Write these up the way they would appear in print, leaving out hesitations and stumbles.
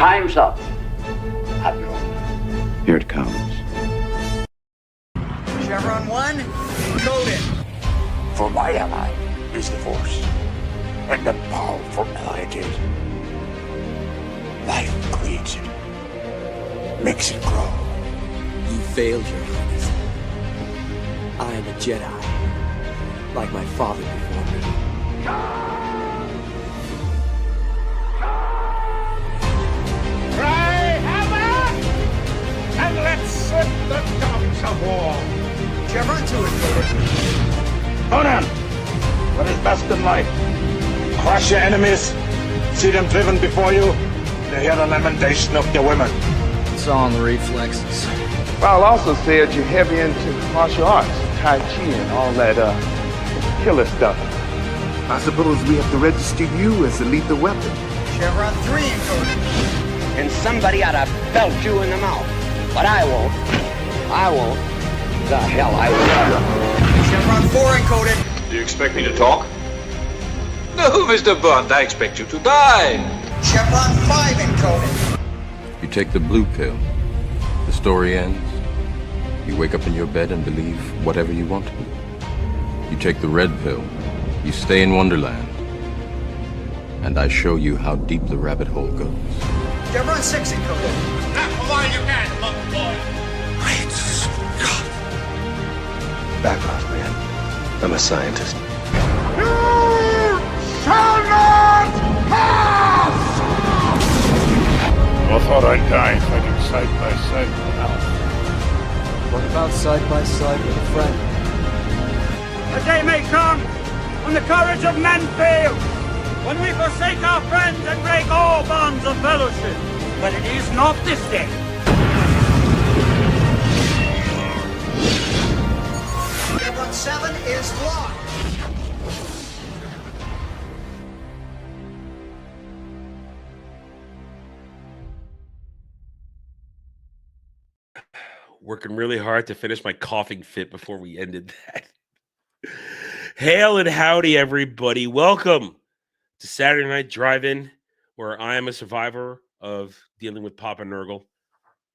Time's up, Admiral. Here it comes. Chevron 1, coded. For my ally is the Force, and the powerful ally it is. Life creates it, makes it grow. You failed, Your Highness. I am a Jedi, like my father before me. Cry hammer, and let's set the dogs of war. Chevron 2 is coded. Conan, what is best in life? Crush your enemies, see them driven before you, to hear the lamentation of your women. It's all in the reflexes. I'll also say that you're heavy into martial arts, Tai Chi and all that killer stuff. I suppose we have to register you as a lethal weapon. Chevron 3 encoded. And somebody ought to belt you in the mouth. But I won't. I won't. The hell I will. Chevron 4 encoded. Do you expect me to talk? No, Mr. Bond, I expect you to die. Chevron 5 encoded. You take the blue pill. The story ends. You wake up in your bed and believe whatever you want to. You take the red pill. You stay in Wonderland. And I show you how deep the rabbit hole goes. Chevron 6 encoded. Now, come on, you can, monkey boy. Great Scott! Back off, man. I'm a scientist. You shall not pass! I thought I'd die fighting side by side with an elf. What about side by side with a friend? A day may come when the courage of men fails, when we forsake our friends and break all bonds of fellowship. But it is not this day. Chevron 7 is locked. Working really hard to finish my coughing fit before we ended that. Hail and howdy, everybody. Welcome to Saturday Night Drive-In, where I am a survivor of dealing with Papa Nurgle.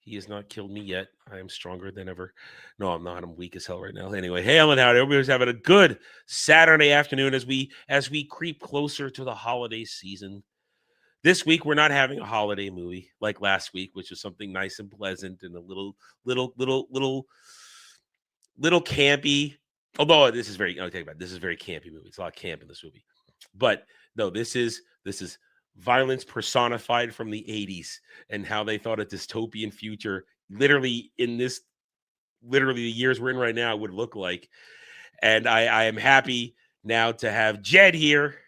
He has not killed me yet. I am stronger than ever. No, I'm not. I'm weak as hell right now. Anyway, hail and howdy. Everybody's having a good Saturday afternoon as we creep closer to the holiday season. This week, we're not having a holiday movie like last week, which was something nice and pleasant and a little campy. Although this is very, I'll tell you about it, this is a very campy movie. It's a lot of camp in this movie. But no, this is violence personified from the 80s and how they thought a dystopian future, literally the years we're in right now, would look like. And I am happy now to have Jed here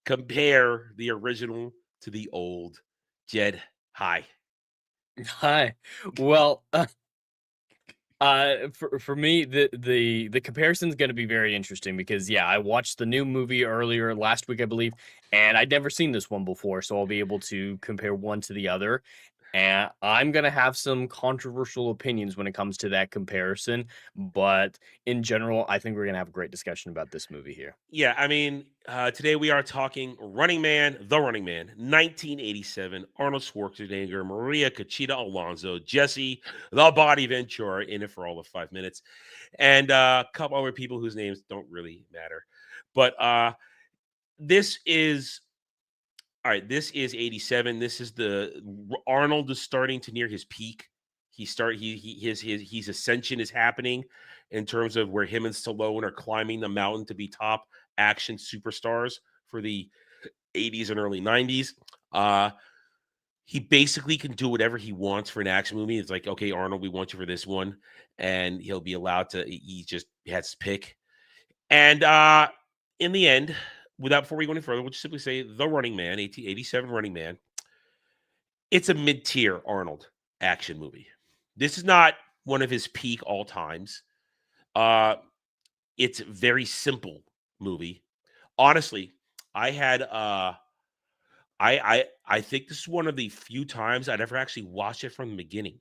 compare the original to the old. Jed, hi. Hi. Well, for me, the comparison is going to be very interesting because, yeah, I watched the new movie earlier last week, I believe, and I'd never seen this one before, so I'll be able to compare one to the other. And I'm going to have some controversial opinions when it comes to that comparison, but in general, I think we're going to have a great discussion about this movie here. Yeah, I mean, today we are talking Running Man, 1987, Arnold Schwarzenegger, Maria Conchita Alonso, Jesse, the Body Ventura, in it for all of 5 minutes, and a couple other people whose names don't really matter. But this is 87. This is Arnold is starting to near his peak. His ascension is happening in terms of where him and Stallone are climbing the mountain to be top action superstars for the 80s and early 90s. He basically can do whatever he wants for an action movie. It's like, okay, Arnold, we want you for this one, and he'll be allowed to. He just has to pick. And in the end, before we go any further, we'll just simply say The Running Man, 87 Running Man. It's a mid-tier Arnold action movie. This is not one of his peak all times. It's a very simple movie. Honestly, I had I think this is one of the few times I'd ever actually watched it from the beginning.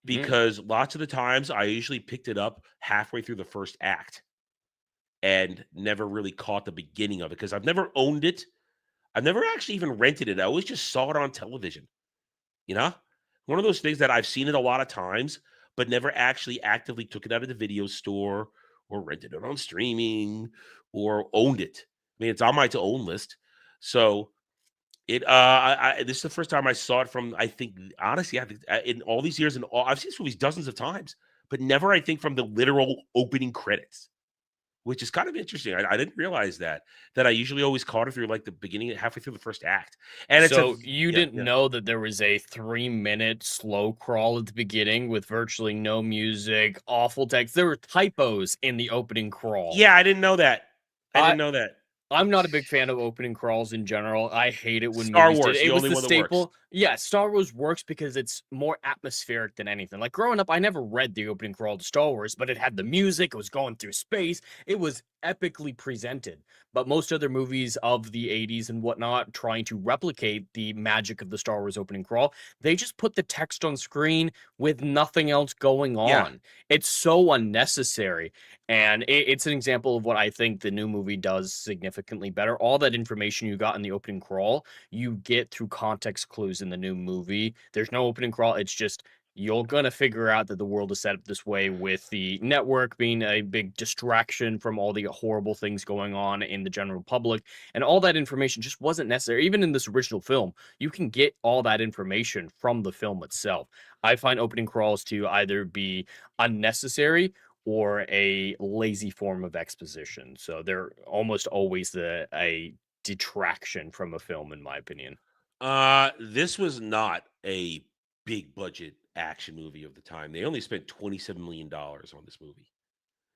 Because lots of the times I usually picked it up halfway through the first act and never really caught the beginning of it because I've never owned it. I've never actually even rented it. I always just saw it on television. You know, one of those things that I've seen it a lot of times, but never actually actively took it out of the video store or rented it on streaming or owned it. I mean, it's on my to own list. So this is the first time I saw it from, I think, honestly, I think in all these years, I've seen this movies dozens of times, but never, I think, from the literal opening credits, which is kind of interesting. I didn't realize that I usually always caught it through like the beginning, halfway through the first act. And it's So you yeah, didn't know that there was a 3-minute slow crawl at the beginning with virtually no music, awful text. There were typos in the opening crawl. yeah, I didn't know that. I I didn't know that. I'm not a big fan of opening crawls in general. I hate it when Star movies did Wars, it. the It was only the one that works. staple. Yeah, Star Wars works because it's more atmospheric than anything. Like growing up, I never read the opening crawl to Star Wars, but it had the music, it was going through space, it was epically presented. But most other movies of the 80s and whatnot, trying to replicate the magic of the Star Wars opening crawl, they just put the text on screen with nothing else going Yeah. on. It's so unnecessary. And it's an example of what I think the new movie does significantly better. All that information you got in the opening crawl, you get through context clues in the new movie. There's no opening crawl. It's just you're going to figure out that the world is set up this way with the network being a big distraction from all the horrible things going on in the general public. And all that information just wasn't necessary. Even in this original film, you can get all that information from the film itself. I find opening crawls to either be unnecessary or a lazy form of exposition. So they're almost always a detraction from a film, in my opinion. This was not a big budget action movie of the time. They only spent $27 million on this movie.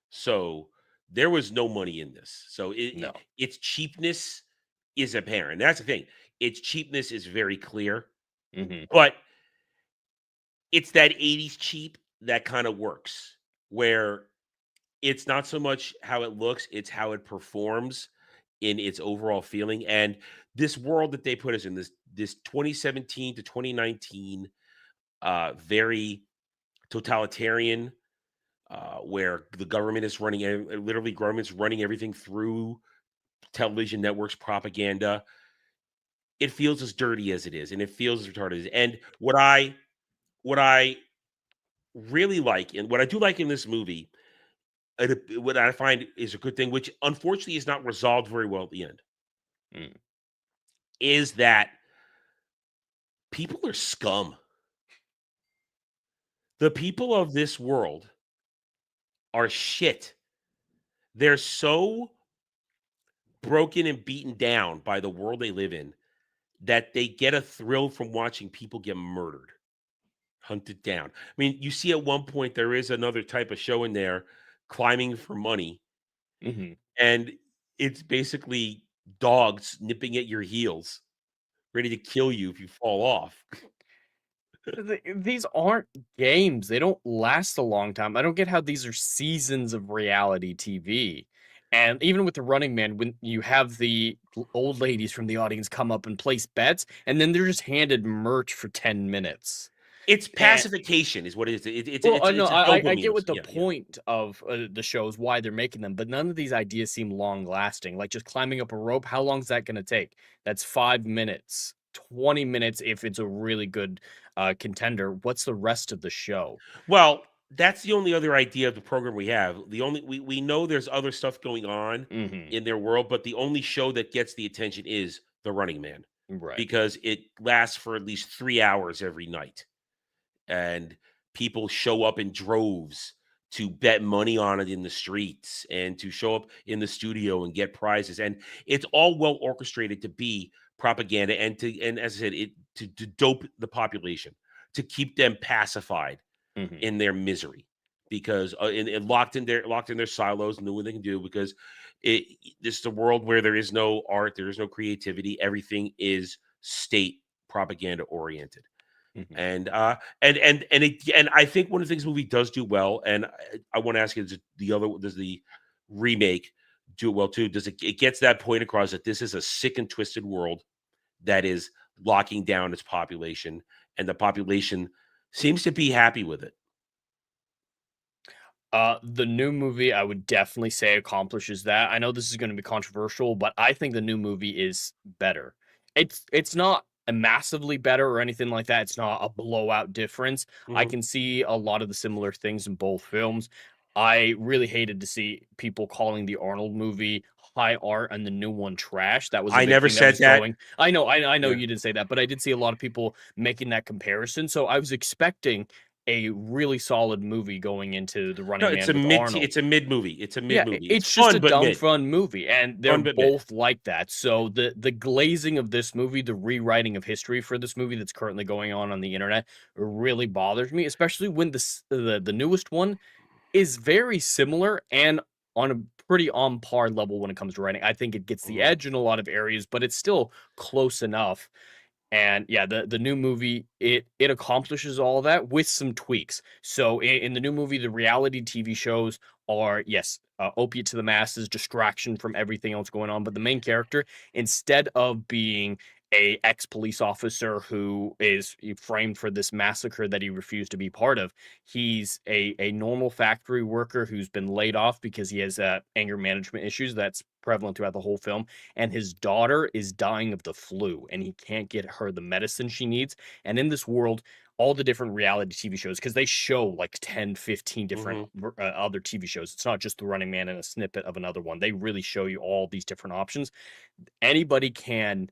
So there was no money in this. So No. its cheapness is apparent. That's the thing. Its cheapness is very clear, but it's that 80s cheap that kind of works, where it's not so much how it looks, it's how it performs in its overall feeling. And this world that they put us in, this 2017 to 2019, very totalitarian, where the government is running, literally government's running everything through television networks, propaganda. It feels as dirty as it is, and it feels as retarded as. And what I really like, and what I do like in this movie, what I find is a good thing, which unfortunately is not resolved very well at the end, is that people are scum. The people of this world are shit. They're so broken and beaten down by the world they live in that they get a thrill from watching people get murdered, hunted down. I mean, you see at one point there is another type of show in there, Climbing for Money, and it's basically dogs nipping at your heels, ready to kill you if you fall off. These aren't games. They don't last a long time. I don't get how these are seasons of reality TV. And even with the Running Man, when you have the old ladies from the audience come up and place bets, and then they're just handed merch for 10 minutes. It's pacification is what it is. It's Well, I it's know, a I dopamine get what the yeah. point of the show is, why they're making them, but none of these ideas seem long lasting. Like just climbing up a rope, how long is that going to take? That's 5 minutes, 20 minutes if it's a really good contender. What's the rest of the show? Well, that's the only other idea of the program we have. The only we know there's other stuff going on in their world, but the only show that gets the attention is The Running Man, Right. because it lasts for at least 3 hours every night, and people show up in droves to bet money on it in the streets and to show up in the studio and get prizes, and it's all well orchestrated to be propaganda and as I said, to dope the population, to keep them pacified in their misery, because and locked in their silos and doing what they can do, because this is a world where there is no art, there is no creativity, everything is state propaganda oriented. And I think one of the things the movie does do well, and I want to ask you, does the remake do it well too? Does it gets that point across that this is a sick and twisted world that is locking down its population, and the population seems to be happy with it. The new movie, I would definitely say accomplishes that. I know this is going to be controversial, but I think the new movie is better. It's not a massively better or anything like that. It's not a blowout difference. I Mhm. can see a lot of the similar things in both films. I really hated to see people calling the Arnold movie high art and the new one trash. That was a I big never thing that said was that. going. I know Yeah. you didn't say that, but I did see a lot of people making that comparison. So I was expecting a really solid movie going into The No, Running Man with Arnold. it's a mid movie. It's a mid Yeah, movie. It's it's just a fun but dumb mid. fun movie, and they're Fun but mid. both like that. So the glazing of this movie, the rewriting of history for this movie that's currently going on the internet really bothers me, especially when the newest one is very similar and on a pretty on par level when it comes to writing. I think it gets the Mhm. edge in a lot of areas, but it's still close enough. And yeah, the new movie, it accomplishes all that with some tweaks. So in the new movie, the reality TV shows are, yes, opiate to the masses, distraction from everything else going on. But the main character, instead of being a ex-police officer who is framed for this massacre that he refused to be part of, he's a normal factory worker who's been laid off because he has anger management issues that's prevalent throughout the whole film, and his daughter is dying of the flu and he can't get her the medicine she needs. And in this world, all the different reality TV shows, because they show like 10, 15 different Mhm. other TV shows. It's not just The Running Man and a snippet of another one. They really show you all these different options. Anybody can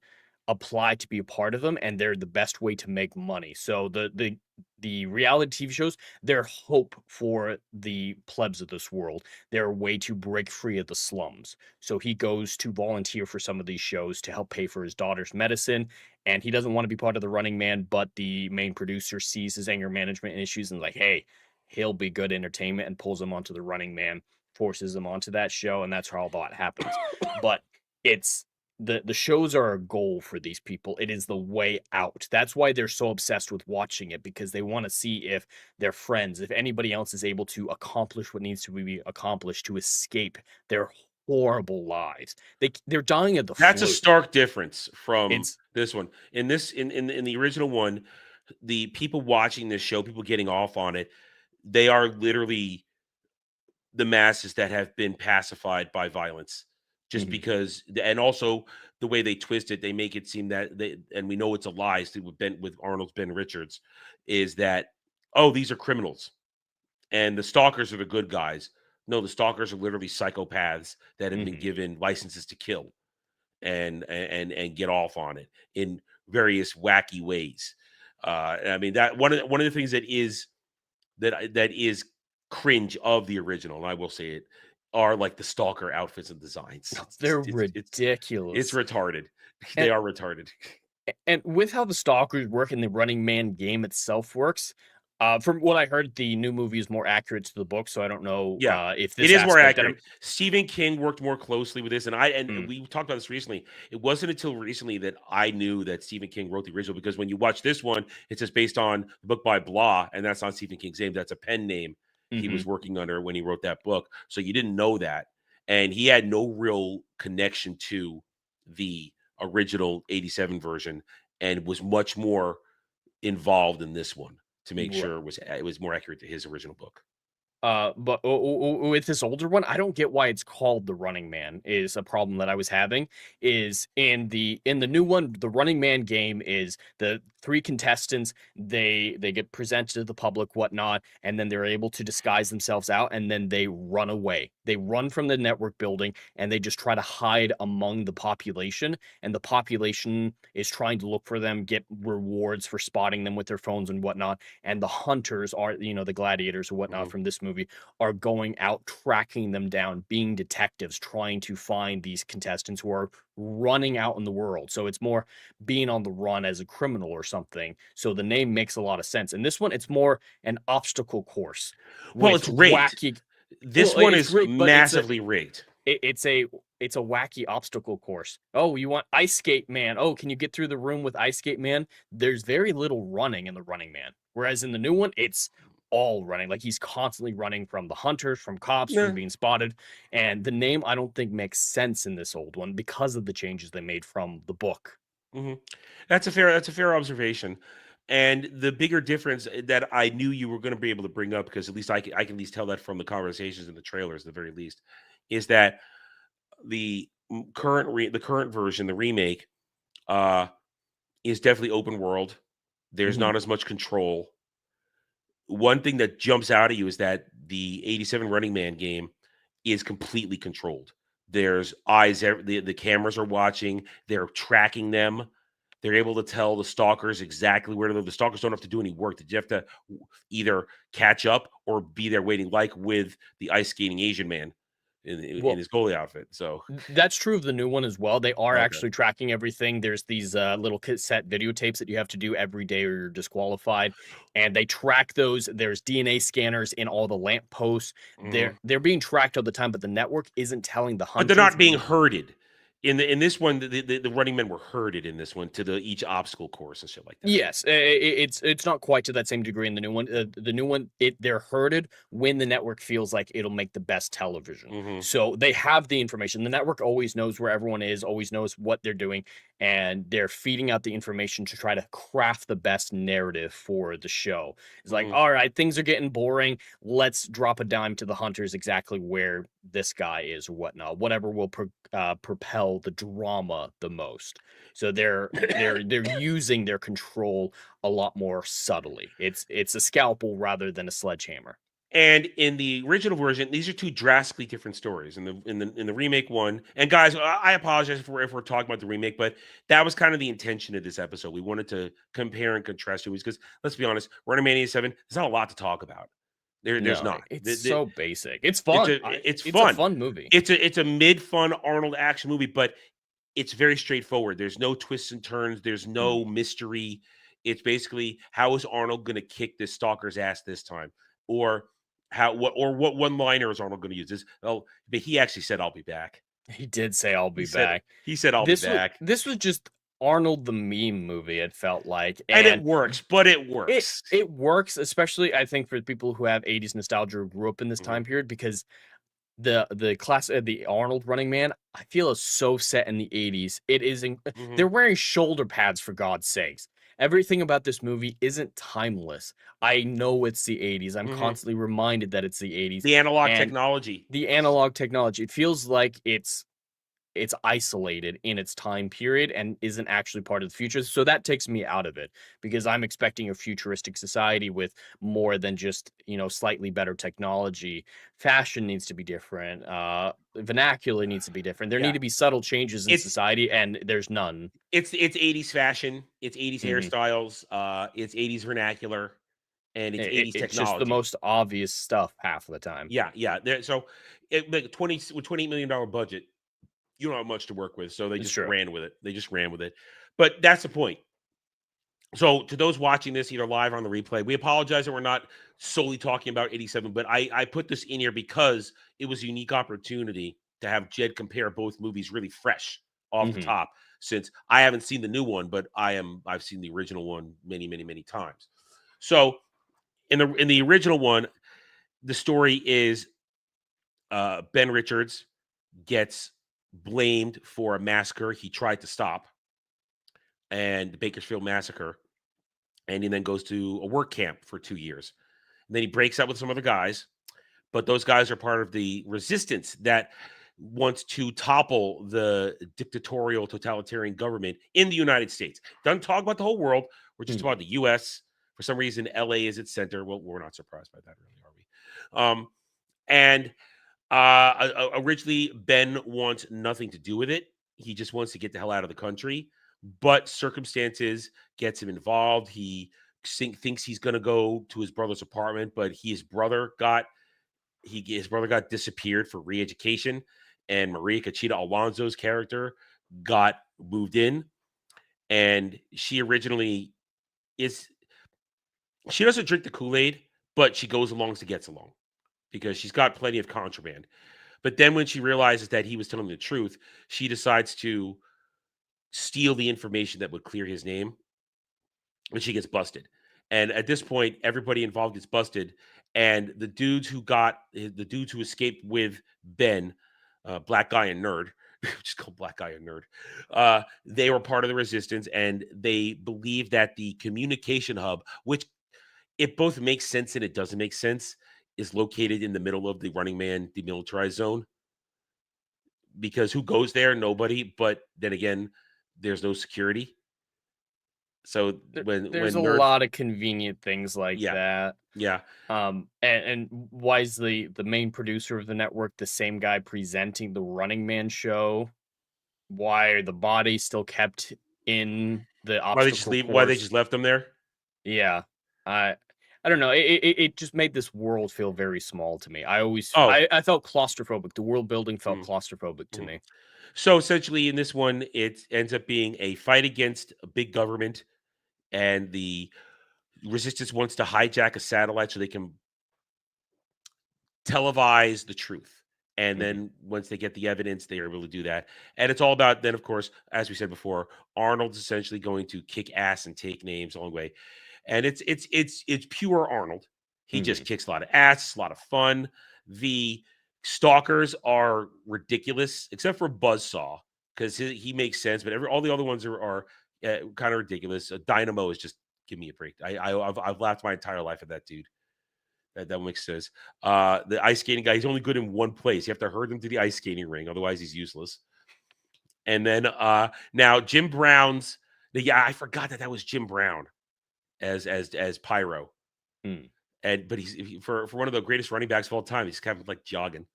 apply to be a part of them, and they're the best way to make money. So the reality TV shows, they're hope for the plebs of this world. They're a way to break free of the slums. So he goes to volunteer for some of these shows to help pay for his daughter's medicine, and he doesn't want to be part of the Running Man, but the main producer sees his anger management issues and like, hey, he'll be good entertainment, and pulls him onto the Running Man, forces him onto that show, and that's how all that happens. But it's the shows are a goal for these people. It is the way out. That's why they're so obsessed with watching it, because they want to see if their friends, if anybody else is able to accomplish what needs to be accomplished to escape their horrible lives. They're dying of the That's a flu. stark difference from It's this one. In the original one, the people watching this show, people getting off on it, they are literally the masses that have been pacified by violence just Mhm. because and also the way they twist it, they make it seem that they, and we know it's a lie with Arnold's Ben Richards, is that, oh, these are criminals and the stalkers are the good guys. No, the stalkers are literally psychopaths that have been Mhm. given licenses to kill and get off on it in various wacky ways. I mean, that one of the things that is cringe of the original, and I will say it, are like the stalker outfits and designs. They're It's ridiculous. retarded. They And are retarded. And with how the stalkers work and the Running Man game itself works, from what I heard, the new movie is more accurate to the book, so I don't know, Yeah, if it this is more aspect that accurate. Stephen King worked more closely with this, and mm, we talked about this recently. It wasn't until recently that I knew that Stephen King wrote the original, because when you watch this one, it's just based on the book by Blah, and that's not Stephen King's name. That's a pen name he was mhm, working under when he wrote that book. So you didn't know that, and he had no real connection to the original '87 version, and was much more involved in this one to make right. sure it was more accurate to his original book. But with this older one, I don't get why it's called The Running Man is a problem that I was having. Is in the new one, the Running Man game is the three contestants, they get presented to the public, whatnot, and then they're able to disguise themselves out, and then they run away. They run from the network building, and they just try to hide among the population, and the population is trying to look for them, get rewards for spotting them with their phones and whatnot. And the hunters are, the gladiators or whatnot Mhm. from this movie, are going out, tracking them down, being detectives, trying to find these contestants who are running out in the world. So it's more being on the run as a criminal or something. So the name makes a lot of sense. And this one, it's more an obstacle course Well, with it's rigged. wacky. This Well, one it's is rigged, but massively rigged. it's a wacky obstacle course. Oh, you want Ice Skate Man? Oh, can you get through the room with Ice Skate Man? There's very little running in the Running Man, whereas in the new one, it's all running. Like, he's constantly running from the hunters, from cops, from Nah. being spotted. And the name, I don't think, makes sense in this old one because of the changes they made from the book. Mhm. That's a fair observation. And the bigger difference that I knew you were going to be able to bring up, because at least I can at least tell that from the conversations and the trailers, at the very least, is that the current version, the remake, uh, is definitely open world. There's not as much control. One thing that jumps out at you is that the 87 Running Man game is completely controlled. There's eyes, the cameras are watching, they're tracking them. They're able to tell the stalkers exactly where to go. The stalkers don't have to do any work. They just have to either catch up or be there waiting, like with the ice skating Asian man in his goalie outfit. So that's true of the new one as well. They are Okay. actually tracking everything. There's these little cassette videotapes that you have to do every day or you're disqualified, and they track those. There's DNA scanners in all the lampposts. They're being tracked all the time, but the network isn't telling the but hunters. they're not being herded. In this one, the running men were herded in this one to each obstacle course and shit like that. Yes, it's not quite to that same degree in the new one. The new one, they're herded when the network feels like it'll make the best television. So they have the information. The network always knows where everyone is, always knows what they're doing, and they're feeding out the information to try to craft the best narrative for the show. It's like, all right, things are getting boring. Let's drop a dime to the hunters exactly where this guy is or whatnot. Whatever will propel the drama the most. So they're using their control a lot more subtly. It's a scalpel rather than a sledgehammer. And in the original version, these are two drastically different stories. In the remake one, and guys, I apologize if we're talking about the remake, but that was kind of the intention of this episode. We wanted to compare and contrast movies because let's be honest, Running Man 87, there's not a lot to talk about. There's not. It's so basic. It's fun. It's fun. A fun movie. It's a mid-fun Arnold action movie, but it's very straightforward. There's no twists and turns. There's no mystery. It's basically, how is Arnold going to kick this stalker's ass this time, or what one-liner is Arnold going to use? This, but he actually said, "I'll be back." He did say, "I'll be back." He said, "I'll be back." This was just Arnold the meme movie, it felt like. And it works, but it works. It works, especially, I think, for people who have 80s nostalgia who grew up in this time period, because the Arnold Running Man, I feel, is so set in the 80s. It is they're wearing shoulder pads, for God's sakes. Everything about this movie isn't timeless. I know it's the 80s. I'm constantly reminded that it's the 80s. The analog technology. The analog technology. It feels like it's isolated in its time period and isn't actually part of the future. So that takes me out of it, because I'm expecting a futuristic society with more than just, slightly better technology. Fashion needs to be different. Vernacular needs to be different. There need to be subtle changes in society, and there's none. It's 80s fashion. It's 80s hairstyles. It's 80s vernacular. And it's 80s technology. It's just the most obvious stuff half of the time. Yeah. So with $28 million budget, you don't have much to work with, so they just ran with it. But that's the point. So to those watching this either live or on the replay, we apologize that we're not solely talking about 87, but I put this in here because it was a unique opportunity to have Jed compare both movies really fresh off the top, since I haven't seen the new one, but I've seen the original one many, many, many times. So in the original one, the story is Ben Richards gets blamed for a massacre he tried to stop, and the Bakersfield massacre, and he then goes to a work camp for 2 years. And then he breaks up with some other guys, but those guys are part of the resistance that wants to topple the dictatorial totalitarian government in the United States. Doesn't talk about the whole world. We're just about the U.S. For some reason, LA is its center. Well, we're not surprised by that, really, are we? Originally, Ben wants nothing to do with it. He just wants to get the hell out of the country, but circumstances gets him involved. He thinks he's going to go to his brother's apartment, but his brother got disappeared for re-education, and Maria Conchita Alonso's character got moved in, and she doesn't drink the Kool-Aid, but she goes along to gets along, because she's got plenty of contraband. But then when she realizes that he was telling the truth, she decides to steal the information that would clear his name, and she gets busted. And at this point, everybody involved gets busted, and the dudes who escaped with Ben, Black Guy and Nerd, just called Black Guy and Nerd, they were part of the resistance, and they believe that the communication hub, which it both makes sense and it doesn't make sense, is located in the middle of the Running Man demilitarized zone. Because who goes there? Nobody. But then again, there's no security. So There's a Nerf, lot of convenient things like yeah, that. yeah. And why is the main producer of the network the same guy presenting the Running Man show? Why are the bodies still kept in the Why they just obstacle leave? Why they just course? left them there? Yeah, I don't know. It just made this world feel very small to me. Oh, I felt claustrophobic. The world building felt mm, claustrophobic to mm. me. So essentially, in this one, it ends up being a fight against a big government, and the resistance wants to hijack a satellite so they can televise the truth. And Mhm. then once they get the evidence, they are able to do that. And it's all about then, of course, as we said before, Arnold's essentially going to kick ass and take names along the way. And it's pure Arnold. He just Mhm. kicks a lot of ass, a lot of fun. The stalkers are ridiculous, except for Buzzsaw, because he makes sense, but all the other ones are kind of ridiculous. Dynamo is just give me a break. I've laughed my entire life at that dude. That makes sense. The ice skating guy, he's only good in one place. You have to herd him to the ice skating ring, otherwise he's useless. And then now Jim Brown's. Yeah, I forgot that was Jim Brown as Pyro. Mm. And but he's for one of the greatest running backs of all time. He's kind of like jogging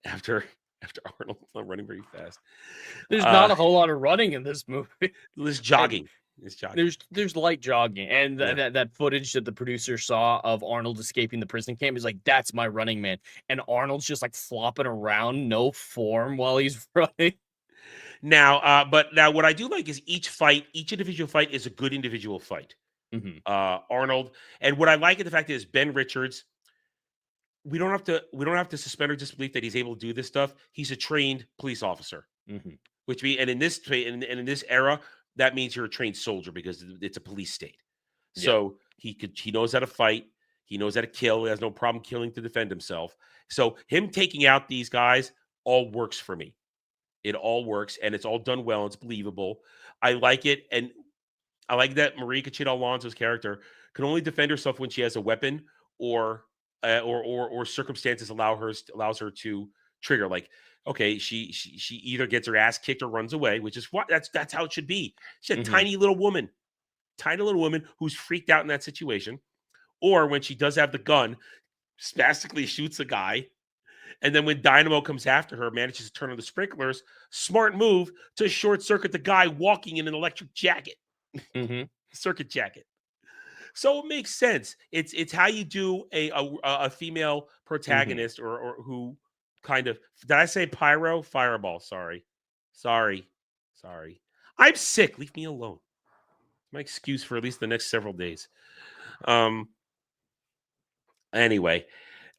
after Arnold, not running very fast. There's not a whole lot of running in this movie. It's And jogging. It's jogging. there's light jogging, and Yeah. that footage that the producer saw of Arnold escaping the prison camp is like, that's my running man, and Arnold's just like flopping around, no form while he's running. Now, but now what I do like is each individual fight is a good individual fight. Hmm. Arnold, and what I like at the fact is Ben Richards. We don't have to suspend our disbelief that he's able to do this stuff. He's a trained police officer, Hmm. which means, and in this era, that means you're a trained soldier because it's a police state. Yeah. So he knows how to fight. He knows how to kill. He has no problem killing to defend himself. So him taking out these guys all works for me. It all works, and it's all done well. It's believable. I like it, and I like that Marie Conchita Alonso's character can only defend herself when she has a weapon or circumstances allows her to trigger. Like, okay, she either gets her ass kicked or runs away, which is what that's how it should be. She's a Hmm. tiny little woman who's freaked out in that situation, or when she does have the gun, spastically shoots a guy. And then when Dynamo comes after her, manages to turn on the sprinklers. Smart move to short circuit the guy walking in an electric jacket, Hmm. circuit jacket. So it makes sense. It's how you do a female protagonist or who kind of, did I say pyro? Fireball. Sorry. I'm sick. Leave me alone. My excuse for at least the next several days. Anyway,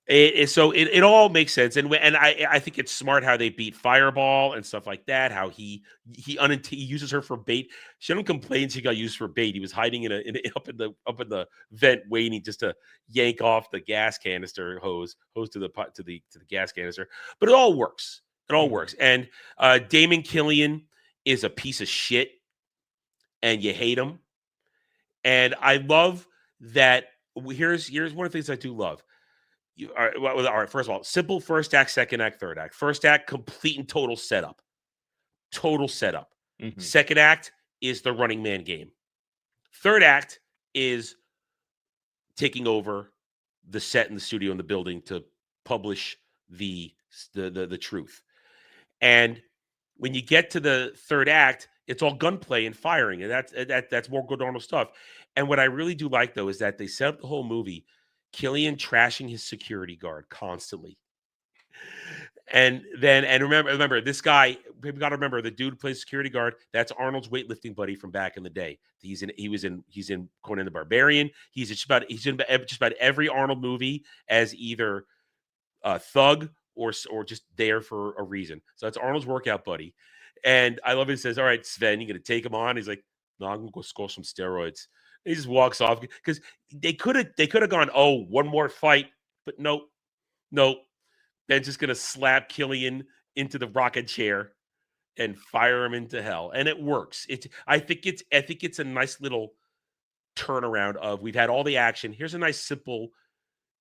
it all makes sense, and I think it's smart how they beat Fireball and stuff like that. How he uses her for bait. She don't complain she got used for bait. He was hiding up in the vent, waiting just to yank off the gas canister hose to the gas canister. But it all works. It all works. And Damon Killian is a piece of shit, and you hate him. And I love that. Here's one of the things I do love. All right, first of all, simple first act, second act, third act. First act, complete and total setup. Total setup. Hmm. Second act is the running man game. Third act is taking over the set in the studio in the building to publish the truth. And when you get to the third act, it's all gunplay and firing, and that's more good normal stuff. And what I really do like though is that they set up the whole movie Killian trashing his security guard constantly. And remember this guy, we got to remember the dude who plays security guard, that's Arnold's weightlifting buddy from back in the day. He's in Conan the Barbarian. He's in just about every Arnold movie as either a thug or just there for a reason. So that's Arnold's workout buddy. And I love it. He says, "All right, Sven, you gonna take him on?" He's like, "No, I'm gonna go score some steroids." He just walks off because they could have gone, oh, one more fight, but nope. Ben's just gonna slap Killian into the rocket chair and fire him into hell, and it works. I think it's a nice little turnaround of we've had all the action. Here's a nice, simple,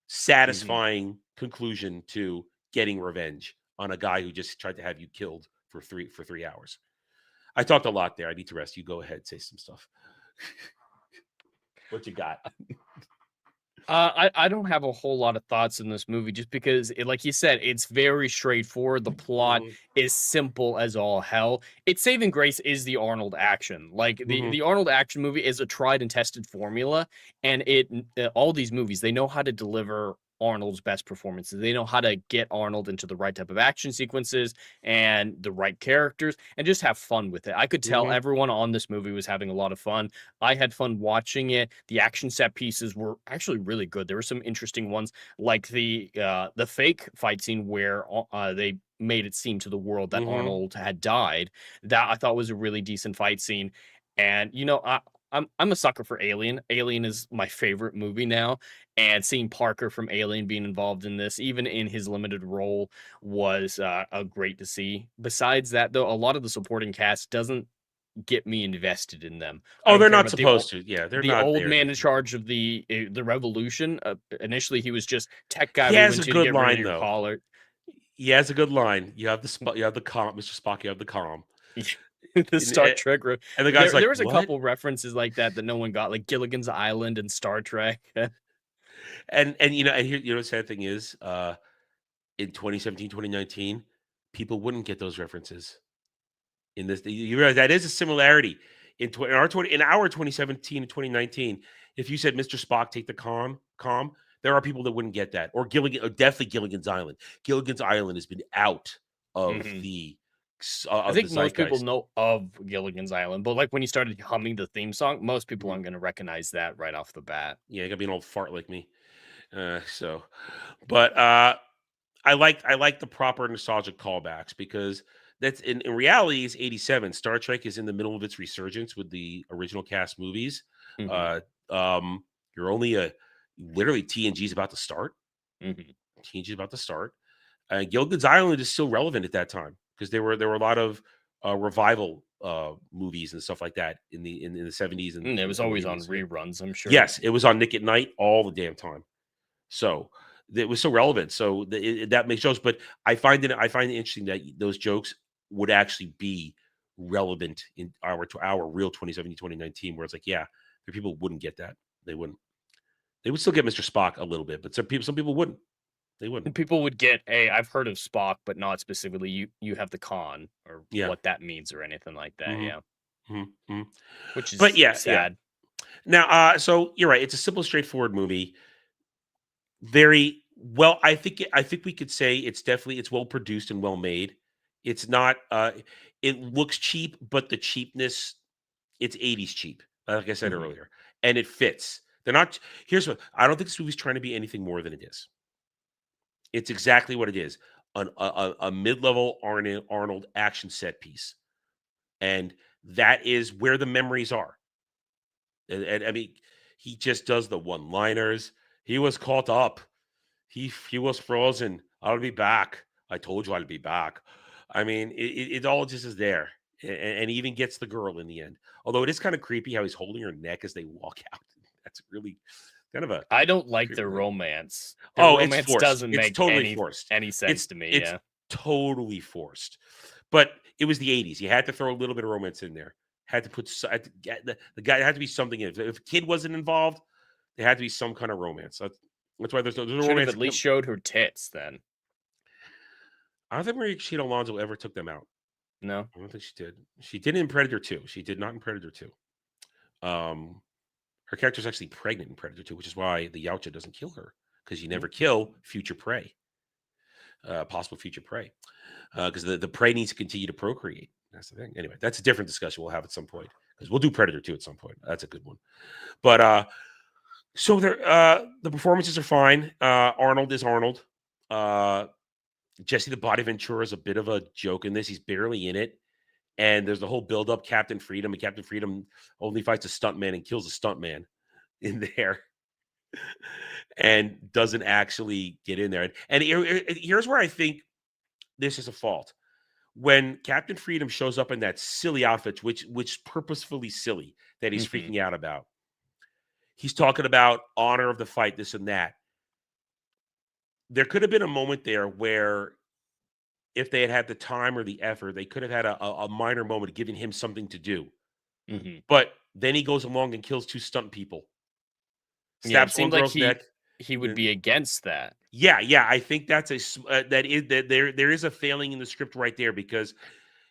satisfying conclusion to getting revenge on a guy who just tried to have you killed for 3 hours. I talked a lot there. I need to rest. You go ahead, say some stuff. What you got? I don't have a whole lot of thoughts in this movie just because, like you said, it's very straightforward. The plot Mhm. is simple as all hell. Its saving grace is the Arnold action. Like Mhm. the Arnold action movie is a tried and tested formula, and all these movies they know how to deliver Arnold's best performances. They know how to get Arnold into the right type of action sequences and the right characters, and just have fun with it. I could tell Mhm. everyone on this movie was having a lot of fun. I had fun watching it. The action set pieces were actually really good. There were some interesting ones, like the fake fight scene where they made it seem to the world that Mhm. Arnold had died. That I thought was a really decent fight scene. And I'm a sucker for Alien. Alien is my favorite movie now, and seeing Parker from Alien being involved in this, even in his limited role, was a great to see. Besides that, though, a lot of the supporting cast doesn't get me invested in them. I Oh, don't they're care not about supposed to. Yeah, they're the not old there. man in charge of the revolution. Initially, he was just tech guy He we has went a to good get rid of line your though. collar. He has a good line. You have you have the calm, Mr. Spock. You have the calm. The Star Trek. And the guy's There like, was a "What?" couple references like that no one got, like Gilligan's Island and Star Trek. And and here the sad thing is, in 2017, 2019, people wouldn't get those references. In this, you realize that is a similarity in our 2017 and 2019. If you said Mr. Spock, take the calm, there are people that wouldn't get that. Or definitely Gilligan's Island. Gilligan's Island has been out of Mhm. I the think most people zeitgeist. know of Gilligan's Island, but like when you started humming the theme song, most people Mhm. aren't going to recognize that right off the bat. Yeah, you gotta be an old fart like me. So, but I like the proper nostalgic callbacks because that's in reality is 87. Star Trek is in the middle of its resurgence with the original cast movies. Hmm. Uh you're only a literally TNG's about to start. Hmm. TNG's about to start. Gilligan's Island is still relevant at that time because there were a lot of revival movies and stuff like that in the 70s It and was early always on 80s. Yeah. reruns, I'm sure. Yes, it was on Nick at Night all the damn time. So it was so relevant. So that makes jokes, but I find it interesting that those jokes would actually be relevant in our real 2017, 2019, where it's like, yeah, the people wouldn't get that. They wouldn't. They would still get Mr. Spock a little bit, but some people wouldn't. They wouldn't. And people would get, hey, I've heard of Spock, but not specifically you have the con or Yeah. what that means or anything like that. hmm Yeah. hmm Which But is yeah. sad. Now, so you're right. It's a simple, straightforward movie. Very well. I think we could say it's well produced and well made. It's not. It looks cheap, but the cheapness, it's 80s cheap, like I said Hmm. earlier, and it fits. They're not. Here's what I don't think this movie's trying to be anything more than it is. It's exactly what it is: a mid-level Arnold action set piece, and that is where the memories are. And I mean, he just does the one-liners. He was caught up. He was frozen. I'll be back. I told you I'd be back. I mean, it all just is there, and he even gets the girl in the end. Although it is kind of creepy how he's holding her neck as they walk out. That's really kind of a I don't like creepy their thing. romance. Their Oh, it's romance forced. doesn't It's make totally forced. any sense to me. It's Yeah. totally forced. But it was the 80s. You had to throw a little bit of romance in there. Had to put had to the guy had to be something in it. If a kid wasn't involved, there had to be some kind of romance. That's why there's no Should have romance. at least showed her tits then. I don't think Maria Conchita Alonso ever took them out. No. I don't think she did. She did in Predator 2. She did not in Predator 2. Her character's actually pregnant in Predator 2, which is why the Yautja doesn't kill her because you never kill future prey, possible future prey, because the prey needs to continue to procreate. That's the thing. Anyway, that's a different discussion we'll have at some point because we'll do Predator 2 at some point. That's a good one. But so the performances are fine. Arnold is Arnold. Jesse the Body Ventura is a bit of a joke in this. He's barely in it. And there's the whole build-up, Captain Freedom, and Captain Freedom only fights a stuntman and kills a stuntman in there and doesn't actually get in there. And here's where I think this is a fault. When Captain Freedom shows up in that silly outfit, which purposefully silly that he's Mhm. freaking out about, he's talking about honor of the fight, this and that. There could have been a moment there where if they had the time or the effort, they could have had a minor moment giving him something to do. Mhm. But then he goes along and kills two stunt people Yeah, it Snaps one seemed like girl's neck. he would Then be against that. yeah, I think that's that there is a failing in the script right there because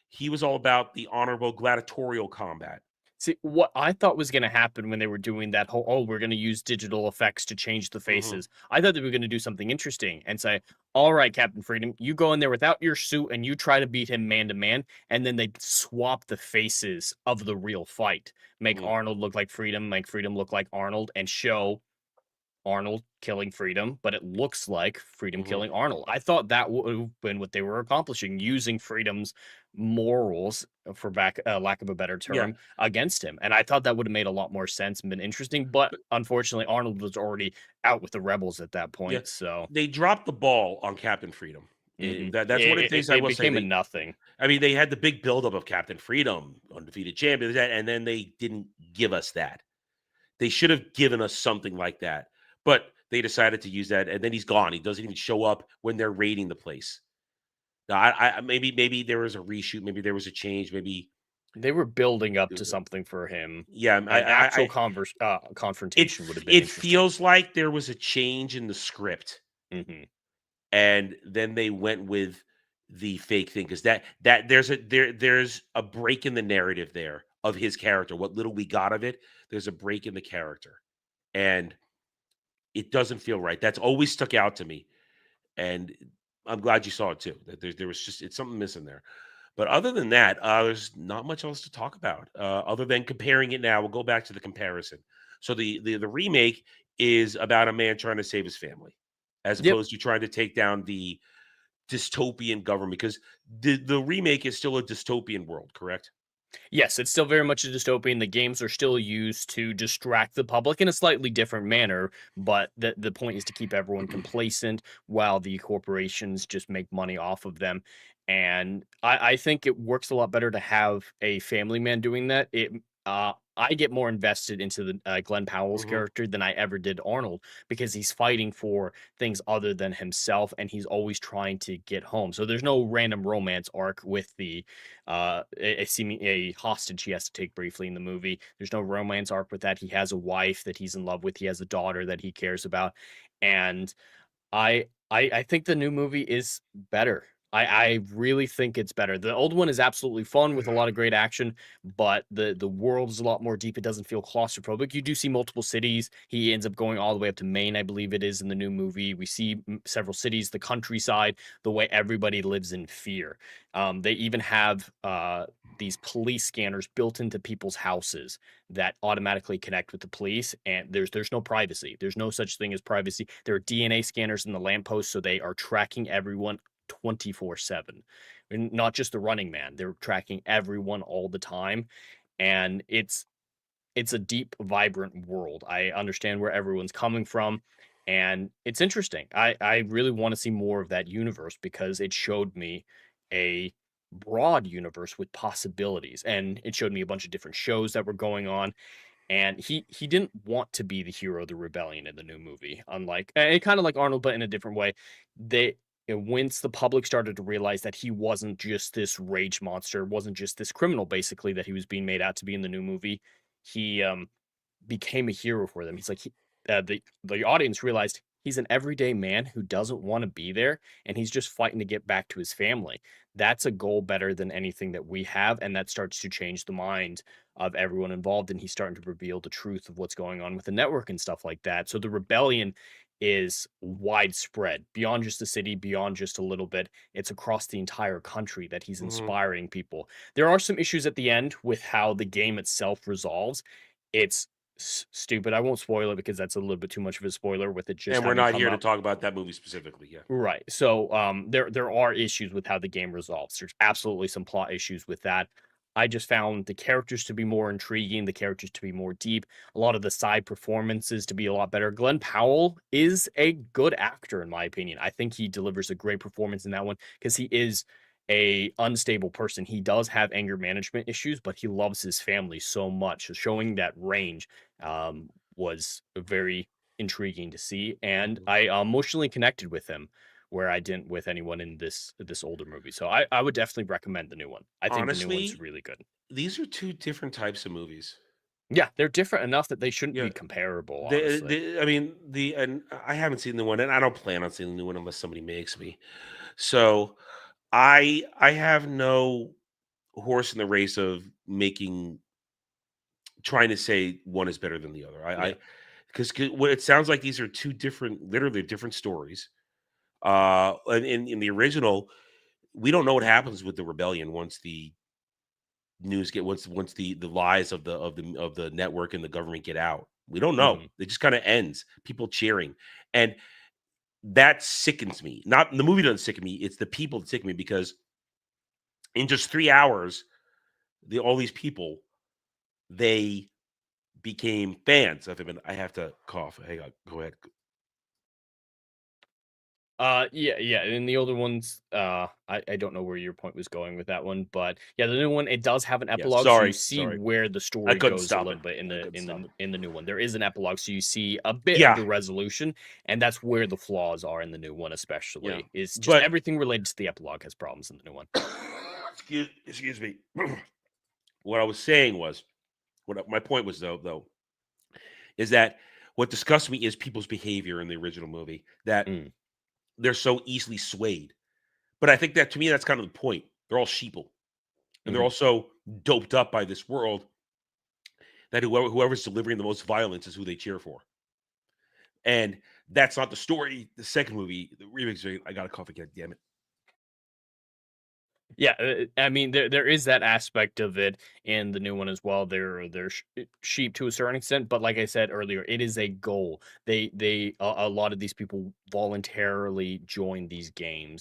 he was all about the honorable gladiatorial combat. See, what I thought was gonna happen when they were doing that whole, "Oh, we're gonna use digital effects to change the Mhm. faces." I thought they were gonna do something interesting and say, "All right, Captain Freedom, you go in there without your suit and you try to beat him man to man," and then they swap the faces of the real fight. Make Mm. Arnold look like Freedom, make Freedom look like Arnold, and show Arnold killing Freedom, but it looks like Freedom Mhm. killing Arnold. I thought that would have been what they were accomplishing, using Freedom's morals, for lack of a better Yeah. term, against him. And I thought that would have made a lot more sense and been interesting. But unfortunately, Arnold was already out with the rebels at that Yeah. point. So They dropped the ball on Captain Freedom. That's one of the things I it will say. became a nothing. I mean, they had the big buildup of Captain Freedom, undefeated champion, and then they didn't give us that. They should have given us something like that, but they decided to use that, and then he's gone. He doesn't even show up when they're raiding the place. Now, maybe there was a reshoot, maybe there was a change, maybe They were building up to something for him. yeah. An actual It confrontation would have been it interesting. feels like there was a change in the script, Hmm. and then they went with the fake thing because there's a break in the narrative there of his character. What little we got of it, there's a break in the character, and it doesn't feel right. That's always stuck out to me, and I'm glad you saw it too. That there was just it's something missing there. But other than that, there's not much else to talk about other than comparing it. Now we'll go back to the comparison. So the remake is about a man trying to save his family, as Yep. opposed to trying to take down the dystopian government. Because the remake is still a dystopian world, correct? Yes, it's still very much a dystopian. The games are still used to distract the public in a slightly different manner, but the point is to keep everyone complacent while the corporations just make money off of them. And I think it works a lot better to have a family man doing that. I get more invested into the Glenn Powell's Mhm. character than I ever did Arnold, because he's fighting for things other than himself, and he's always trying to get home. So there's no random romance arc with a hostage he has to take briefly in the movie. There's no romance arc with that. He has a wife that he's in love with. He has a daughter that he cares about, and I think the new movie is better. I really think it's better. The old one is absolutely fun with a lot of great action, but the world is a lot more deep. It doesn't feel claustrophobic. You do see multiple cities. He ends up going all the way up to Maine, I believe it is, in the new movie. We see several cities, the countryside, the way everybody lives in fear. They even have these police scanners built into people's houses that automatically connect with the police, and there's no privacy. There's no such thing as privacy. There are DNA scanners in the lamppost, so they are tracking everyone 24/7. And not just the running man. They're tracking everyone all the time, and it's a deep, vibrant world. I understand where everyone's coming from, and it's interesting. I really want to see more of that universe because it showed me a broad universe with possibilities, and it showed me a bunch of different shows that were going on. And he didn't want to be the hero of the rebellion in the new movie, unlike kind of like Arnold, but in a different way. They Once the public started to realize that he wasn't just this rage monster, wasn't just this criminal, basically, that he was being made out to be in the new movie, he became a hero for them. He's like the audience realized he's an everyday man who doesn't want to be there, and he's just fighting to get back to his family. That's a goal better than anything that we have, and that starts to change the mind of everyone involved. And he's starting to reveal the truth of what's going on with the network and stuff like that. So the rebellion is widespread beyond just the city, beyond just a little bit. It's across the entire country that he's Mhm. inspiring people. There are some issues at the end with how the game itself resolves. It's stupid. I won't spoil it because that's a little bit too much of a spoiler with it just And we're having not come here to up. talk about that movie specifically. Yeah. Right. So there are issues with how the game resolves. There's absolutely some plot issues with that. I just found the characters to be more intriguing, the characters to be more deep, a lot of the side performances to be a lot better. Glenn Powell is a good actor in my opinion. I think he delivers a great performance in that one because he is a unstable person. He does have anger management issues, but he loves his family so much. So showing that range was very intriguing to see, and Mhm. I emotionally connected with him where I didn't with anyone in this older movie. So I would definitely recommend the new one. I think the new one's Honestly, really good. these are two different types of movies. Yeah, they're different enough that they shouldn't Yeah. be comparable, honestly. I mean, and I haven't seen the one, and I don't plan on seeing the new one unless somebody makes me. So I have no horse in the race of trying to say one is better than the other. Yeah. I because what it sounds like, these are two literally different stories. And in the original, we don't know what happens with the rebellion once the news once the lies of the network and the government get out. We don't know. Mhm. It just kind of ends. People cheering, and that sickens me. Not the movie doesn't sicken me. It's the people that sicken me, because in just 3 hours, all these people, they became fans of him. And I have to cough. Hang on. Go ahead. Yeah. In the older ones, I don't know where your point was going with that one, but yeah, the new one, it does have an Yeah, epilogue, so you sorry. see where the I story couldn't goes a stop little it. bit in I the couldn't stop it. in the new one. There is an epilogue, so you see a bit of Yeah. the resolution, and that's where the flaws are in the new one, Yeah. especially. It's just But everything related to the epilogue has problems in the new one. excuse me. What I was saying was, my point was though, is that what disgusts me is people's behavior in the original movie, that Mm. they're so easily swayed. But I think that, to me, that's kind of the point. They're all sheeple, and they're Mhm. also doped up by this world that whoever's delivering the most violence is who they cheer for. And that's not the story. The second movie, the remake, I got a cough again. Damn it. Yeah, I mean, there is that aspect of it in the new one as well. They're sheep to a certain extent, but like I said earlier, it is a goal. A lot of these people voluntarily join these game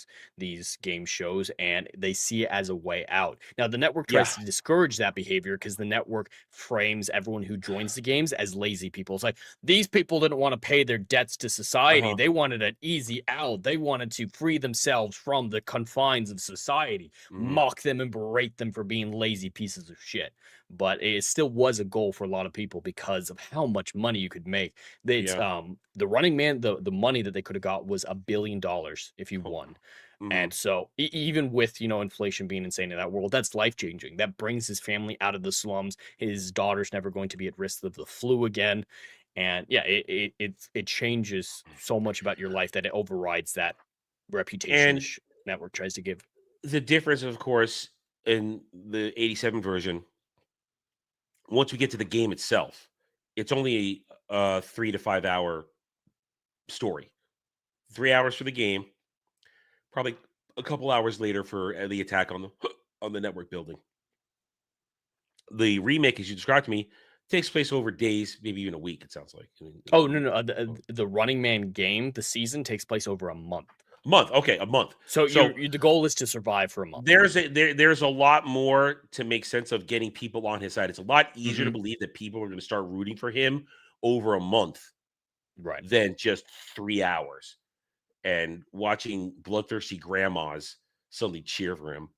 shows, and they see it as a way out. Now, the network Yeah. tries to discourage that behavior because the network frames everyone who joins the games as lazy people. It's like, these people didn't want to pay their debts to society. Uh-huh. They wanted an easy out. They wanted to free themselves from the confines of society. Mock them and berate them for being lazy pieces of shit. But it still was a goal for a lot of people because of how much money you could make. It's Yeah. the Running Man, the money that they could have got was $1 billion if you Oh. won. Mhm. And so even with, inflation being insane in that world, that's life changing. That brings his family out of the slums. His daughter's never going to be at risk of the flu again. And yeah, it changes so much about your life that it overrides that reputation And network tries to give. the difference, of course, in the 87 version, once we get to the game itself, it's only a 3 to 5 hour story. 3 hours for the game, probably a couple hours later for the attack on the on the network building. The remake, as you described to me, takes place over days, maybe even a week. It sounds like. I mean, Oh, no. The Running Man game, the season takes place over a month. a month. Okay, a month. So So the goal is to survive for a month. there's a lot more to make sense of getting people on his side. It's a lot easier to Mhm. believe that people are going to start rooting for him over a month Right. than just 3 hours. And watching bloodthirsty grandmas suddenly cheer for him,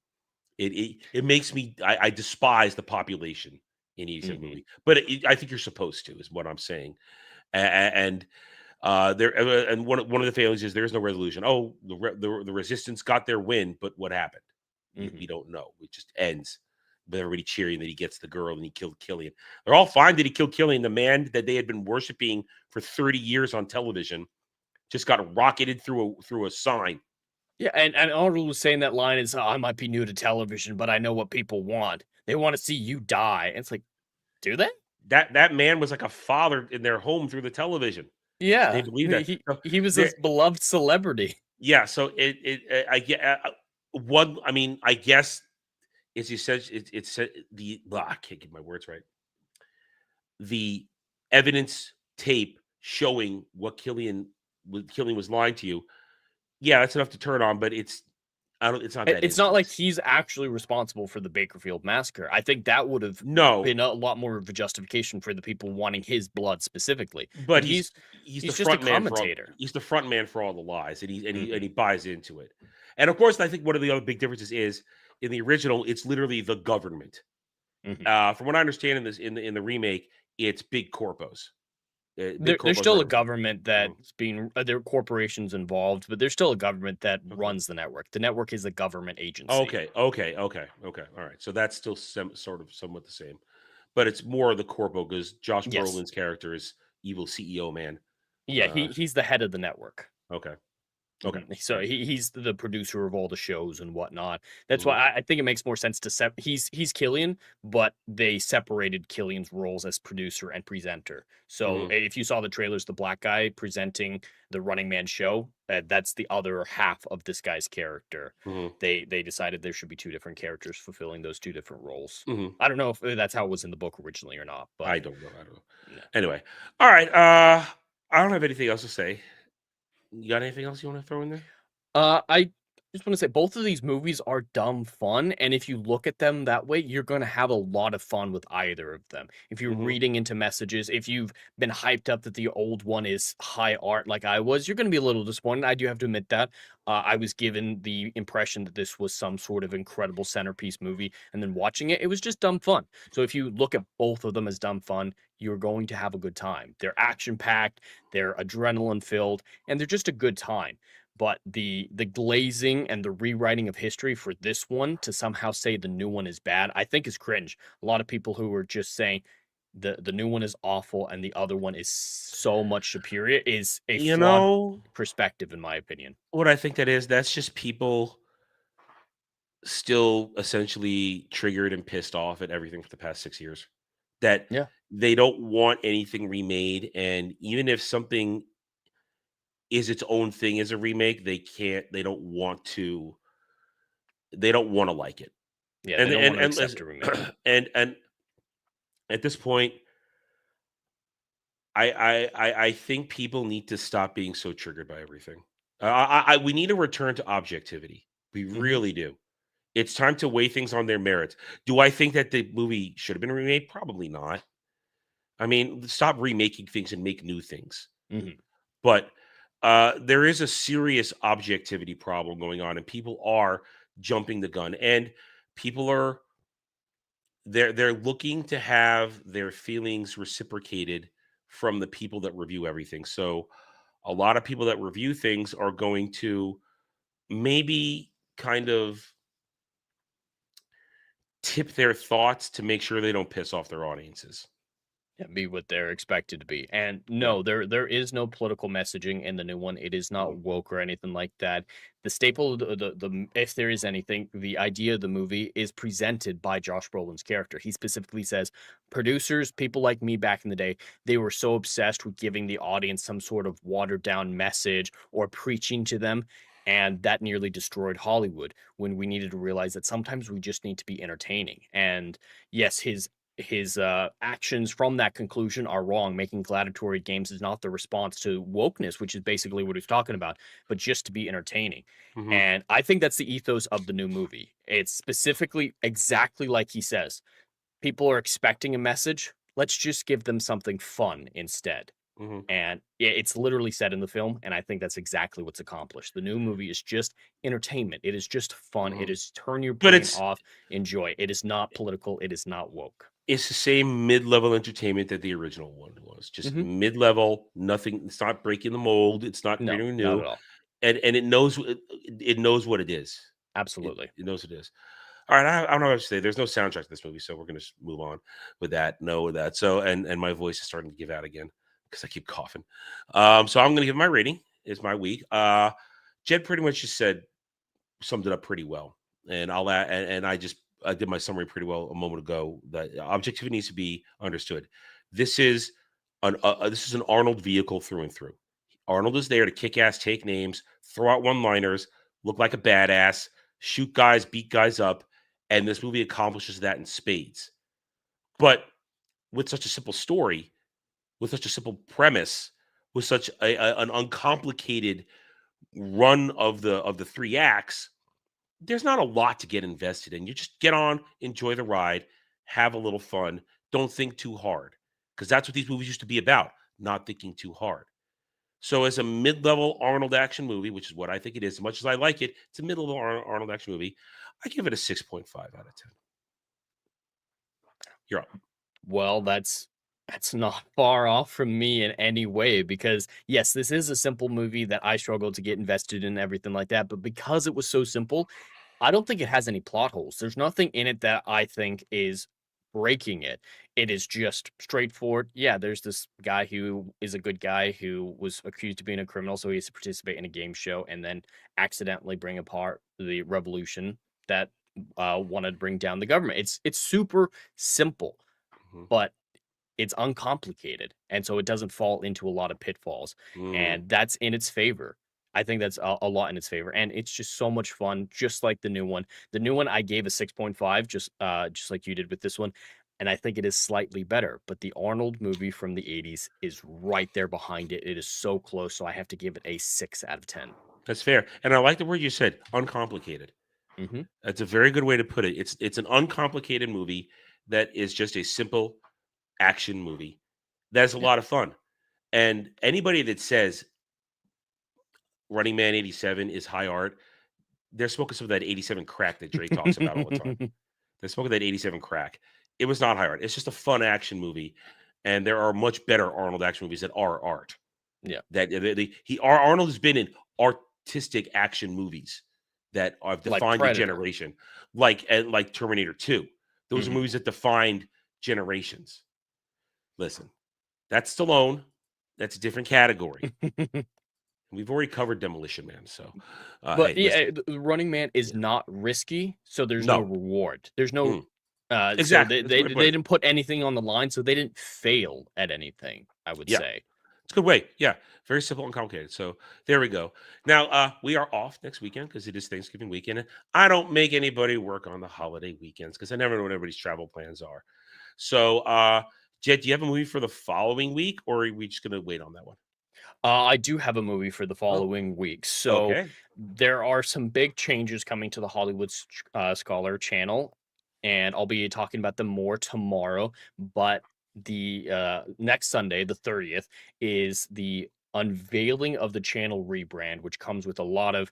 it makes me, I despise the population in each movie. But I think you're supposed to, is what I'm saying. And one of the failings is there's no resolution. Oh, the resistance got their win, but what happened? We don't know. It just ends with everybody cheering that he gets the girl and he killed Killian. They're all fine that he killed Killian, the man that they had been worshiping for 30 years on television. Just got rocketed through a sign. Yeah, and Arnold was saying that line is, I might be new to television, but I know what people want. They want to see you die. And it's like, do they? That man was like a father in their home through the television. Yeah, They believe that. he was this beloved celebrity. Yeah, so I get one. I mean, I guess as you said, it's I can't get my words right. The evidence tape showing what Killian was lying to you. Yeah, that's enough to turn on, but it's not that. It's not like he's actually responsible for the Bakerfield massacre. I think that would have been a lot more of a justification for the people wanting his blood specifically. But he's the just front a man commentator. He's the front man for all the lies, and he buys into it. And of course, I think one of the other big differences is in the original, it's literally the government. From what I understand in the remake, it's big corpos. There's still a government that's being there are corporations involved, but there's still a government that runs the network. The network is a government agency. Okay. All right. So that's still somewhat the same. but it's more of the corpo because Josh Yes. Brolin's character is evil CEO man. Yeah, he's the head of the network. Okay. Okay. So he's the producer of all the shows and whatnot. That's Mhm. why I think it makes more sense to he's Killian, but they separated Killian's roles as producer and presenter. So Mhm. if you saw the trailers, the black guy presenting the Running Man show, that's the other half of this guy's character. Mhm. They decided there should be two different characters fulfilling those two different roles. Mhm. I don't know if that's how it was in the book originally or not, but I don't know. yeah. Anyway, all right. I don't have anything else to say. You got anything else you want to throw in there? I just want to say both of these movies are dumb fun, and if you look at them that way, you're going to have a lot of fun with either of them. If you're Mhm. reading into messages, if you've been hyped up that the old one is high art like I was, you're going to be a little disappointed. I do have to admit that. I was given the impression that this was some sort of incredible centerpiece movie, and then watching it, it was just dumb fun. So if you look at both of them as dumb fun, you're going to have a good time. They're action packed, they're adrenaline filled, and they're just a good time. But the glazing and the rewriting of history for this one to somehow say the new one is bad, I think is cringe. A lot of people who are just saying the new one is awful and the other one is so much superior is a You flawed know perspective, in my opinion. what I think that is? That's just people still essentially triggered and pissed off at everything for the past 6 years. That Yeah. they don't want anything remade, and even if something is its own thing as a remake, they don't want to like it. Yeah, And they don't want to and accept listen, a remake. and at this point, I think people need to stop being so triggered by everything. We need a return to objectivity. We Mhm. really do. It's time to weigh things on their merits. Do I think that the movie should have been remade? Probably not. I mean, stop remaking things and make new things. Mhm. But there is a serious objectivity problem going on, and people are jumping the gun, and people are they're looking to have their feelings reciprocated from the people that review everything. So a lot of people that review things are going to maybe kind of tip their thoughts to make sure they don't piss off their audiences. Be what they're expected to be. And Yeah. no, there is no political messaging in the new one. It is not Mhm. woke or anything like that. The staple, if there is anything, the idea of the movie is presented by Josh Brolin's character. He specifically says, producers, people like me back in the day, they were so obsessed with giving the audience some sort of watered down message or preaching to them. And that nearly destroyed Hollywood when we needed to realize that sometimes we just need to be entertaining. And yes, his actions from that conclusion are wrong. Making gladiatory games is not the response to wokeness, which is basically what he's talking about, but just to be entertaining. Mhm. And I think that's the ethos of the new movie. It's specifically exactly like he says. People are expecting a message. Let's just give them something fun instead. Mhm. And it's literally said in the film, and I think that's exactly what's accomplished. The new movie is just entertainment. It is just fun. It Mhm. is turn your But brain off, enjoy. It is not political. It is not woke. it's the same mid-level entertainment that the original one was. Just Mhm. mid-level, nothing. It's not breaking the mold. It's not No, creating not new, at all. and it knows what it is. Absolutely. It knows what it is. All right, I don't know what to say. There's no soundtrack to this movie, so we're gonna just move on with that. No, with that. So, and my voice is starting to give out again because I keep coughing. So I'm gonna give my rating. It's my week. Jed pretty much just summed it up pretty well, and I'll add, and I did my summary pretty well a moment ago. That objectivity needs to be understood. This is this is an Arnold vehicle through and through. Arnold is there to kick ass, take names, throw out one liners, look like a badass, shoot guys, beat guys up, and this movie accomplishes that in spades. But with such a simple story, with such a simple premise, with such an uncomplicated run of the three acts, there's not a lot to get invested in. You just get on, enjoy the ride, have a little fun, don't think too hard, because that's what these movies used to be about, not thinking too hard. So, as a mid-level Arnold action movie, which is what I think it is, as much as I like it, it's a mid-level Arnold action movie. I give it a 6.5 out of 10. You're up. Well, that's not far off from me in any way because yes, this is a simple movie that I struggled to get invested in and everything like that, but because it was so simple, I don't think it has any plot holes. There's nothing in it that I think is breaking it. It is just straightforward. Yeah, there's this guy who is a good guy who was accused of being a criminal, so he has to participate in a game show and then accidentally bring apart the revolution that wanted to bring down the government. It's super simple, Mhm. but it's uncomplicated, and so it doesn't fall into a lot of pitfalls, and that's in its favor. I think that's a lot in its favor, and it's just so much fun, just like the new one. The new one I gave a 6.5, just like you did with this one, and I think it is slightly better. But the Arnold movie from the 80s is right there behind it. It is so close, so I have to give it a 6 out of 10. That's fair. And I like the word you said, uncomplicated. Mhm. That's a very good way to put it. It's an uncomplicated movie that is just a simple action movie. That's a Yeah. lot of fun. And anybody that says Running Man 87 is high art, they're smoking some of that 87 crack that Dre talks about all the time. They're smoking that 87 crack. It was not high art. It's just a fun action movie. And there are much better Arnold action movies that are art. Yeah. Arnold has been in artistic action movies that have Like defined a Predator. generation, like Terminator 2. Those are Mhm. movies that defined generations. Listen, that's Stallone. That's a different category. We've already covered Demolition Man, so But hey, listen. the Running Man is Yeah. not risky, so there's no No. reward. There's no Mm. so Exactly. they That's a they great they point. didn't put anything on the line, so they didn't fail at anything, I would Yeah. say. It's a good way. Yeah. Very simple and complicated. So there we go. Now we are off next weekend because it is Thanksgiving weekend. And I don't make anybody work on the holiday weekends because I never know what everybody's travel plans are. So Jed, do you have a movie for the following week, or are we just gonna wait on that one? I do have a movie for the Oh, following week. So okay. there are some big changes coming to the Hollywood Scholar channel, and I'll be talking about them more tomorrow. But the next Sunday, the 30th, is the unveiling of the channel rebrand, which comes with a lot of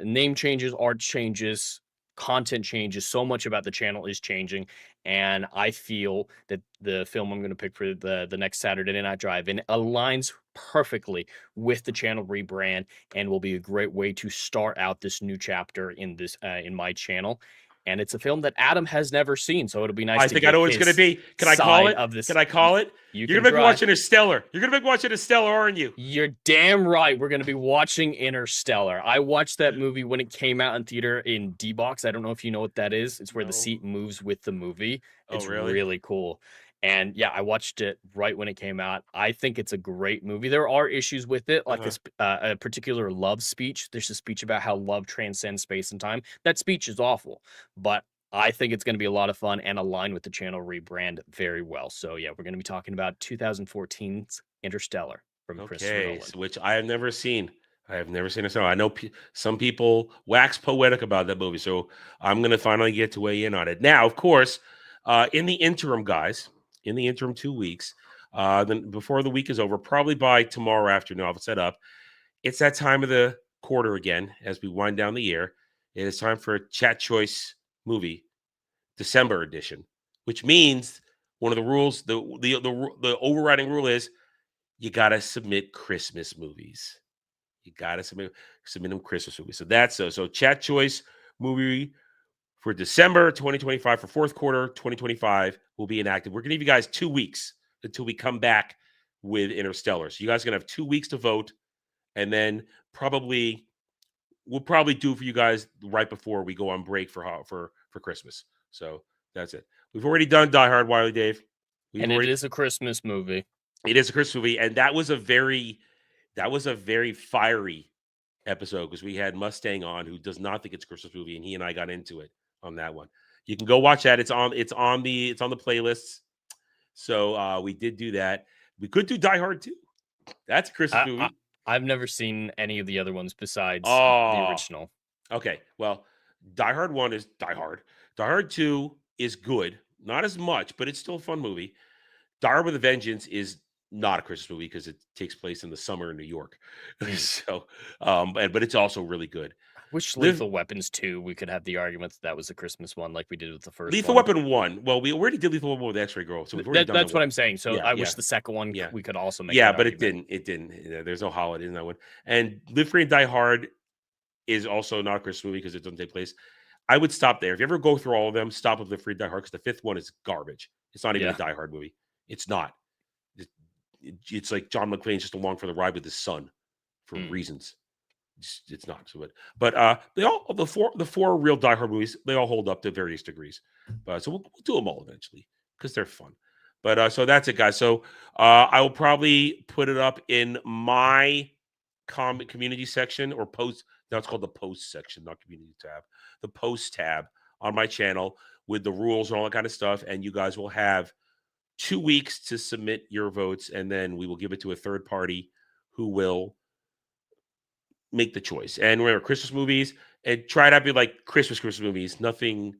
name changes, art changes, content changes. So much about the channel is changing, and I feel that the film I'm going to pick for the next Saturday Night Drive-In aligns perfectly with the channel rebrand and will be a great way to start out this new chapter in this in my channel. And it's a film that Adam has never seen, so it'll be nice I to think I get know what it's gonna his be. Can I call side it? of this. Can I call it? You You're can gonna make me try. watch Interstellar. You're gonna make me watch Interstellar, aren't you? You're damn right. We're going to be watching Interstellar. I watched that movie when it came out in theater in D-Box. I don't know if you know what that is. It's where the No. seat moves with the movie. Oh, It's really? really cool. And yeah, I watched it right when it came out. I think it's a great movie. There are issues with it, like a particular love speech. There's a speech about how love transcends space and time. That speech is awful, but I think it's going to be a lot of fun and align with the channel rebrand very well. So yeah, we're going to be talking about 2014's Interstellar from Christopher Okay, Nolan. which I have never seen. I have never seen it. So I know some people wax poetic about that movie. So I'm going to finally get to weigh in on it. Now, of course, in the interim, guys, in the interim 2 weeks, then before the week is over, probably by tomorrow afternoon, I'll have it set up. It's that time of the quarter again as we wind down the year. It is time for a Chat Choice movie, December edition, which means one of the rules, the overriding rule is you got to submit Christmas movies. You got to submit them Christmas movies. So that's so Chat Choice movie for December 2025 for fourth quarter 2025 will be enacted. We're going to give you guys 2 weeks until we come back with Interstellar. So you guys are going to have 2 weeks to vote, and then we'll probably do for you guys right before we go on break for Christmas. So that's it. We've already done Die Hard, Wiley Dave. And it is a Christmas movie. It is a Christmas movie, and that was a very fiery episode because we had Mustang on, who does not think it's a Christmas movie, and he and I got into it on that one. You can go watch that. It's on the playlists. So we did do that. We could do Die Hard too. That's a Christmas movie. I've never seen any of the other ones besides the Oh, original. okay. Well, Die Hard 1 is Die Hard. Die Hard 2 is good. Not as much, but it's still a fun movie. Die Hard with a Vengeance is not a Christmas movie because it takes place in the summer in New York. So, but it's also really good. Which Lethal Weapons 2, we could have the argument that was a Christmas one, like we did with the first Lethal Weapon 1. Well, we already did Lethal Weapon with X-Ray Girl, so we've already done that's what I'm saying. So I wish yeah. the second one we could also make. Yeah, that but argument. it didn't. There's no holiday in that one. And Live Free and Die Hard is also not a Christmas movie because it doesn't take place. I would stop there. If you ever go through all of them, stop with Live Free Die Hard, because the fifth one is garbage. It's not even a Die Hard movie. It's not. It's like John McClane's just along for the ride with his son for reasons. It's not so good. But they all the four real Die Hard movies, they all hold up to various degrees. So we'll do them all eventually because they're fun. But so that's it, guys. So I will probably put it up in my community section or post. Now it's called the post section, not community tab. The post tab on my channel with the rules and all that kind of stuff. And you guys will have 2 weeks to submit your votes, and then we will give it to a third party who will make the choice. And remember, Christmas movies, and try to be like Christmas movies, nothing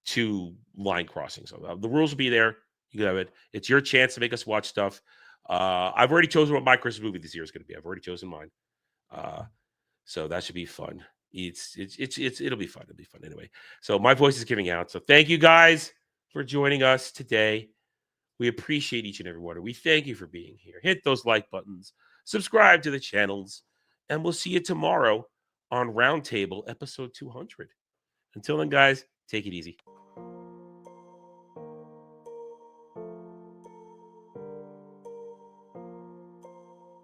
too line crossing. So the rules will be there. You can have it. It's your chance to make us watch stuff. I've already chosen what my Christmas movie this year is going to be. I've already chosen mine. So that should be fun. It'll be fun. It'll be fun anyway. So my voice is giving out. So thank you guys for joining us today. We appreciate each and every one. We thank you for being here. Hit those like buttons, subscribe to the channels, and we'll see you tomorrow on Roundtable episode 200. Until then, guys, take it easy.